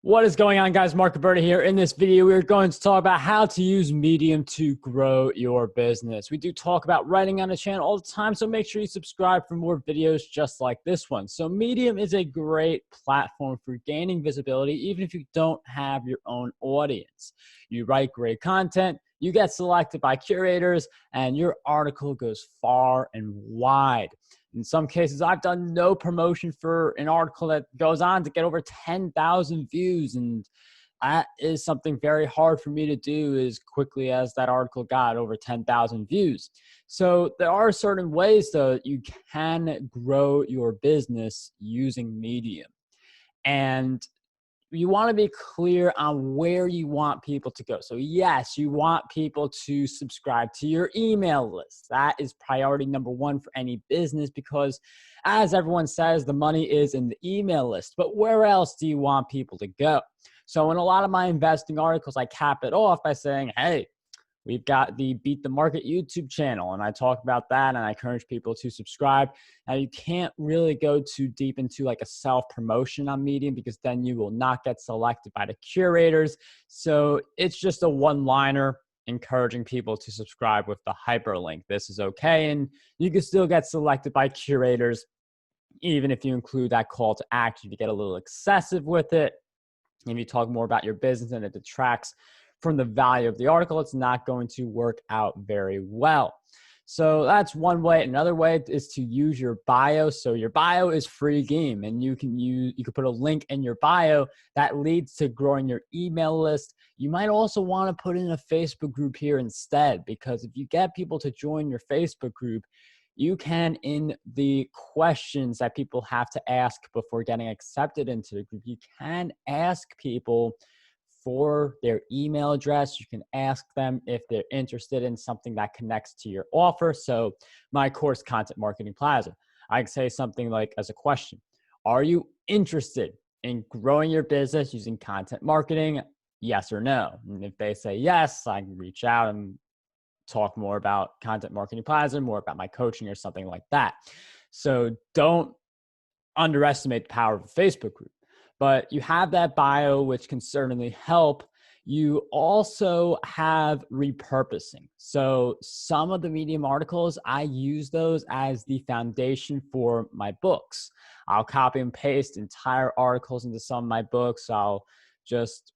What is going on, guys? Marc Guberti here. In this video, we're going to talk about how to use Medium to grow your business. We do talk about writing on the channel all the time, so make sure you subscribe for more videos just like this one. So Medium is a great platform for gaining visibility, even if you don't have your own audience. You write great content, you get selected by curators, and your article goes far and wide. In some cases, I've done no promotion for an article that goes on to get over 10,000 views. And that is something very hard for me to do as quickly as that article got over 10,000 views. So there are certain ways, though, you can grow your business using Medium. And you want to be clear on where you want people to go. So yes, you want people to subscribe to your email list. That is priority number one for any business because, as everyone says, the money is in the email list. But where else do you want people to go? So in a lot of my investing articles, I cap it off by saying, hey, we've got the Beat the Market YouTube channel, and I talk about that, and I encourage people to subscribe. Now, you can't really go too deep into like a self-promotion on Medium because then you will not get selected by the curators. So it's just a one-liner encouraging people to subscribe with the hyperlink. This is okay, and you can still get selected by curators even if you include that call to action. If you get a little excessive with it, if you talk more about your business and it detracts from the value of the article, it's not going to work out very well. So that's one way. Another way is to use your bio. So your bio is free game, and you can put a link in your bio that leads to growing your email list. You might also want to put in a Facebook group here instead, because if you get people to join your Facebook group, you can, in the questions that people have to ask before getting accepted into the group, you can ask people for their email address. You can ask them if they're interested in something that connects to your offer. So my course, Content Marketing Plaza, I can say something like as a question, are you interested in growing your business using content marketing? Yes or no? And if they say yes, I can reach out and talk more about Content Marketing Plaza, more about my coaching or something like that. So don't underestimate the power of a Facebook group. But you have that bio, which can certainly help. You also have repurposing. So some of the Medium articles, I use those as the foundation for my books. I'll copy and paste entire articles into some of my books. I'll just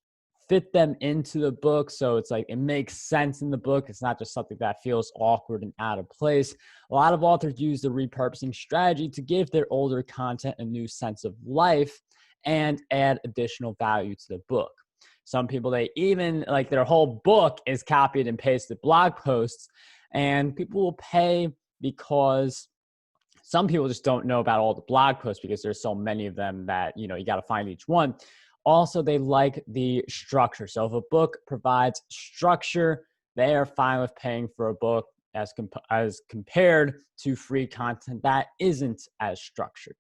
fit them into the book. So it's like it makes sense in the book. It's not just something that feels awkward and out of place. A lot of authors use the repurposing strategy to give their older content a new sense of life and add additional value to the book. Some people, they even like their whole book is copied and pasted blog posts, and people will pay because some people just don't know about all the blog posts because there's so many of them that, you got to find each one. Also, they like the structure. So if a book provides structure, they are fine with paying for a book as compared to free content that isn't as structured.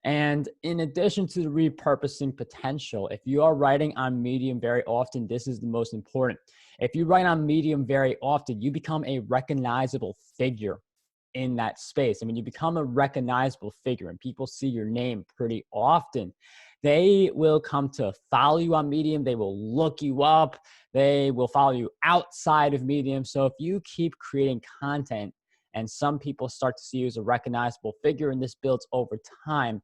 And in addition to the repurposing potential, if you are writing on Medium very often, this is the most important. If you write on Medium very often, you become a recognizable figure in that space. I mean, you become a recognizable figure and people see your name pretty often. They will come to follow you on Medium. They will look you up. They will follow you outside of Medium. So if you keep creating content and some people start to see you as a recognizable figure, and this builds over time,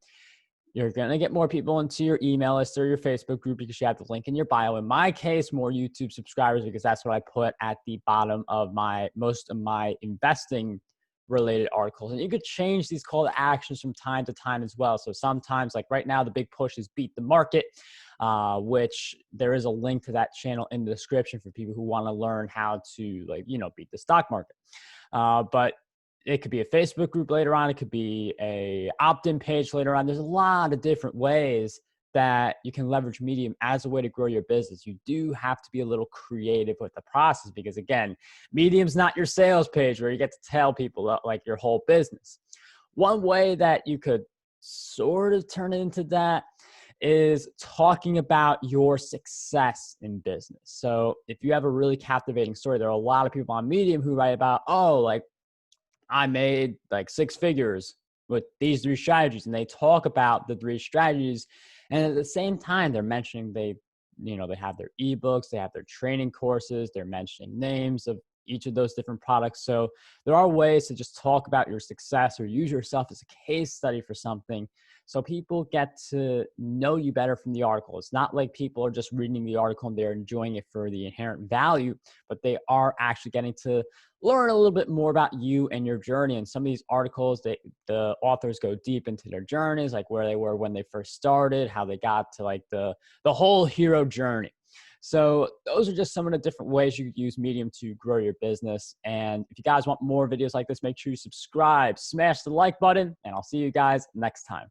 you're going to get more people into your email list or your Facebook group because you have the link in your bio. In my case, more YouTube subscribers because that's what I put at the bottom of most of my investing related articles. And you could change these call to actions from time to time as well. So sometimes, like right now, the big push is Beat the Market, which there is a link to that channel in the description for people who want to learn how to beat the stock market. But it could be a Facebook group later on. It could be a opt-in page later on. There's a lot of different ways that you can leverage Medium as a way to grow your business. You do have to be a little creative with the process because, again, Medium's not your sales page where you get to tell people like your whole business. One way that you could sort of turn into that is talking about your success in business. So if you have a really captivating story, there are a lot of people on Medium who write about, I made like 6 figures with these 3 strategies, and they talk about the 3 strategies And at the same time, they're mentioning they have their ebooks, they have their training courses, they're mentioning names of each of those different products. So there are ways to just talk about your success or use yourself as a case study for something, so people get to know you better from the article. It's not like people are just reading the article and they're enjoying it for the inherent value, but they are actually getting to learn a little bit more about you and your journey. And some of these articles, the authors go deep into their journeys, like where they were when they first started, how they got to like the whole hero journey. So those are just some of the different ways you could use Medium to grow your business. And if you guys want more videos like this, make sure you subscribe, smash the like button, and I'll see you guys next time.